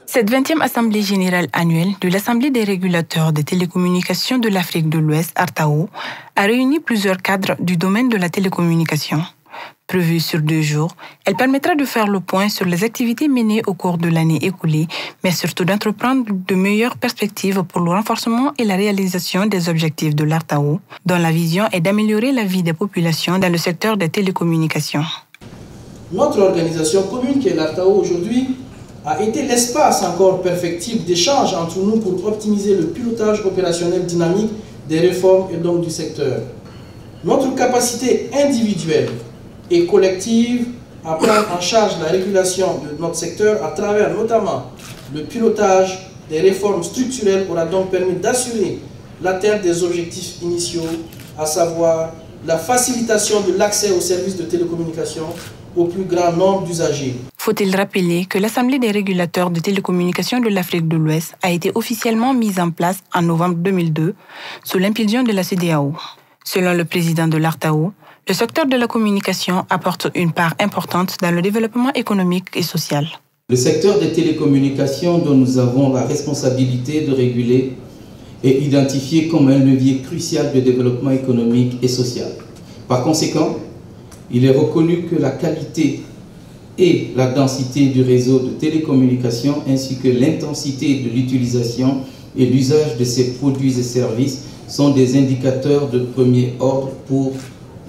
Cette 20e Assemblée générale annuelle de l'Assemblée des régulateurs des télécommunications de l'Afrique de l'Ouest, ARTAO, a réuni plusieurs cadres du domaine de la télécommunication. Prévue sur 2 jours, elle permettra de faire le point sur les activités menées au cours de l'année écoulée, mais surtout d'entreprendre de meilleures perspectives pour le renforcement et la réalisation des objectifs de l'ARTAO, dont la vision est d'améliorer la vie des populations dans le secteur des télécommunications. Notre organisation commune, qui est l'ARTAO aujourd'hui, a été l'espace encore perfectible d'échange entre nous pour optimiser le pilotage opérationnel dynamique des réformes et donc du secteur. Notre capacité individuelle et collective à prendre en charge la régulation de notre secteur à travers notamment le pilotage des réformes structurelles aura donc permis d'assurer l'atteinte des objectifs initiaux, à savoir la facilitation de l'accès aux services de télécommunication au plus grand nombre d'usagers. Faut-il rappeler que l'Assemblée des régulateurs de télécommunications de l'Afrique de l'Ouest a été officiellement mise en place en novembre 2002 sous l'impulsion de la CEDEAO. Selon le président de l'ARTAO, le secteur de la communication apporte une part importante dans le développement économique et social. Le secteur des télécommunications dont nous avons la responsabilité de réguler est identifié comme un levier crucial de développement économique et social. Par conséquent, il est reconnu que la qualité et la densité du réseau de télécommunications ainsi que l'intensité de l'utilisation et l'usage de ces produits et services sont des indicateurs de premier ordre pour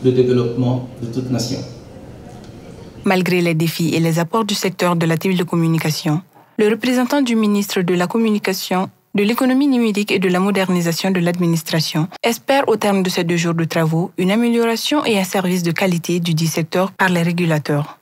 le développement de toute nation. Malgré les défis et les apports du secteur de la télécommunication, le représentant du ministre de la Communication, de l'économie numérique et de la modernisation de l'administration espère au terme de ces 2 jours de travaux une amélioration et un service de qualité du dit secteur par les régulateurs.